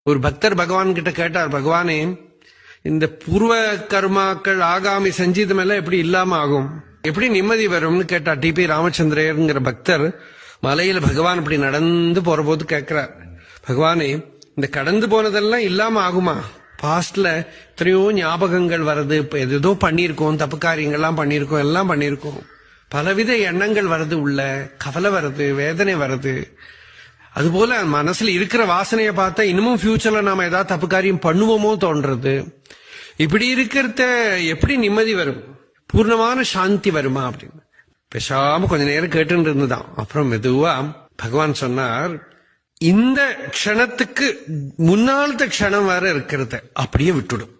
ஒரு பக்தர் பகவான் கிட்ட கேட்டார், பகவானே இந்த பூர்வ கர்மாக்கள் ஆகாமி சஞ்சீதம் எல்லாம் எப்படி இல்லாம ஆகும், எப்படி நிம்மதி வரும்னு கேட்டார். டிபி ராமச்சந்திரங்கிற பக்தர் மலையில பகவான் இப்படி நடந்து போற போது கேட்கிறார், பகவானே இந்த கடந்து போனதெல்லாம் இல்லாம ஆகுமா? பாஸ்ட்ல எத்தனையோ ஞாபகங்கள் வருது, இப்ப ஏதோ பண்ணிருக்கோம், தப்பு காரியங்கள்லாம் பண்ணிருக்கோம், எல்லாம் பண்ணிருக்கோம், பலவித எண்ணங்கள் வருது, உள்ள கவலை வருது, வேதனை வருது. அதுபோல மனசுல இருக்கிற வாசனையை பார்த்தா இன்னமும் ஃபியூச்சர்ல நாம ஏதாவது தப்பு காரியம் பண்ணுவோமோ தோன்றது. இப்படி இருக்கிறத எப்படி நிம்மதி வரும், பூர்ணமான சாந்தி வருமா அப்படின்னு பேசாம கொஞ்ச நேரம் கேட்டு இருந்துதான். அப்புறம் மெதுவா பகவான் சொன்னார், இந்த க்ஷணத்துக்கு முன்னாலத்த க்ஷணம் வேற இருக்கிறத அப்படியே விட்டுடும்,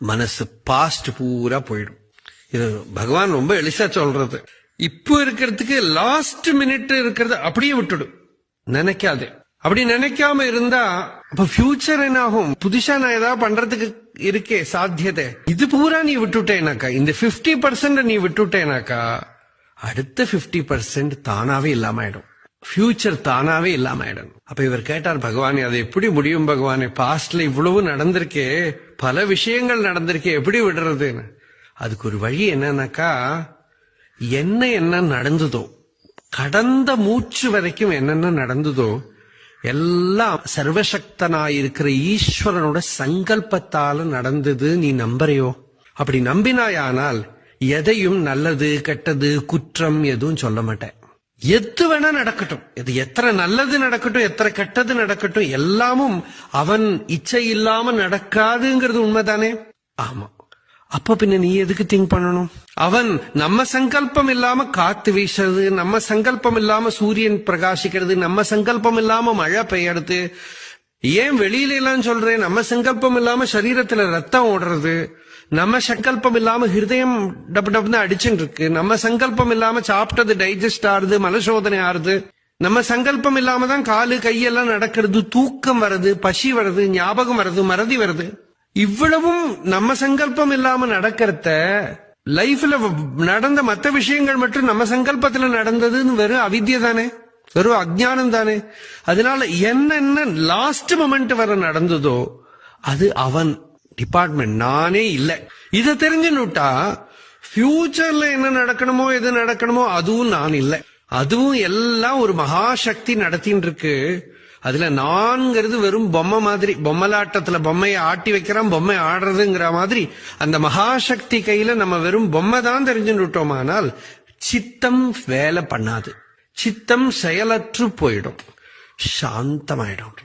மனசு பாஸ்ட் பூரா போயிடும். இது பகவான் ரொம்ப எளிசா சொல்றது. இப்போ இருக்கிறதுக்கு லாஸ்ட் மினிட் இருக்கிறத அப்படியே விட்டுடும், நினைக்காது. அப்படி நினைக்காம இருந்தா அப்ப ஃபியூச்சர் என்ன ஆகும்? புதுசா நான் ஏதாவது பண்றதுக்கு இருக்கே சாத்தியதை, இது பூரா நீ விட்டுட்டேனாக்கா, இந்த 50% நீ விட்டுட்டேனாக்கா அடுத்த 50% தானாவே இல்லாம ஆயிடும், ஃபியூச்சர் தானாவே இல்லாம ஆயிடும். அப்ப இவர் கேட்டார், பகவானே அது எப்படி முடியும் பகவானே, பாஸ்ட்ல இவ்வளவு நடந்திருக்கே, பல விஷயங்கள் நடந்திருக்கே, எப்படி விடுறதுன்னு. அதுக்கு ஒரு வழி என்னன்னாக்கா, என்ன நடந்ததோ, கடந்த மூச்சு வரைக்கும் என்னென்ன நடந்ததோ எல்லாம் சர்வசக்தனாயிருக்கிற ஈஸ்வரனோட சங்கல்பத்தால நடந்தது நீ நம்புறையோ? அப்படி நம்பினாயானால் எதையும் நல்லது கெட்டது குற்றம் எதுவும் சொல்ல மாட்டேன். எது வேணா நடக்கட்டும், இது எத்தனை நல்லது நடக்கட்டும், எத்தனை கெட்டது நடக்கட்டும், எல்லாமும் அவன் இச்சை இல்லாம நடக்காதுங்கிறது உண்மைதானே? ஆமா. அப்ப பின்ன நீ எதுக்கு திங்க் பண்ணணும்? அவன் நம்ம சங்கல்பம் இல்லாம காத்து வீசுறது, நம்ம சங்கல்பம் இல்லாம சூரியன் பிரகாசிக்கிறது, நம்ம சங்கல்பம் இல்லாம மழை பெய்யறது, ஏன் வெளியில எல்லாம் சொல்றேன், நம்ம சங்கல்பம் இல்லாம சரீரத்துல ரத்தம் ஓடுறது, நம்ம சங்கல்பம் இல்லாம ஹிருதயம் டப்பு டப்புன்னு அடிச்சுட்டு இருக்கு, நம்ம சங்கல்பம் இல்லாம சாப்பிட்டது டைஜஸ்ட் ஆறுது, மலசோதனை ஆறுது, நம்ம சங்கல்பம் இல்லாம தான் காலு கையெல்லாம் நடக்கிறது, தூக்கம் வருது, பசி வருது, ஞாபகம் வருது, மறதி வருது. இவ்வளவும் நம்ம சங்கல்பம் இல்லாம நடக்கிறத, லைஃப்ல நடந்த மற்ற விஷயங்கள் மட்டும் நம்ம சங்கல்பத்துல நடந்ததுன்னு வெறும் அவித்யை தானே, வெறும் அஜ்ஞானம் தானே. அதனால என்ன லாஸ்ட் மொமெண்ட் வர நடந்ததோ அது அவன் டிபார்ட்மெண்ட், நானே இல்லை. இதை தெரிஞ்சுன்னுட்டா ஃபியூச்சர்ல என்ன நடக்கணுமோ எது நடக்கணுமோ அதுவும் நான் இல்லை, அதுவும் எல்லாம் ஒரு மகாசக்தி நடத்தின்னு இருக்கு. அதுல நான்கிறது வெறும் பொம்மை மாதிரி, பொம்மலாட்டத்துல பொம்மையை ஆட்டி வைக்கிறான், பொம்மை ஆடுறதுங்கிற மாதிரி அந்த மகாசக்தி கையில நம்ம வெறும் பொம்மை தான் தெரிஞ்சுட்டோமானால் சித்தம் வேலை பண்ணாது, சித்தம் செயலற்று போயிடும், சாந்தமாயிடும்.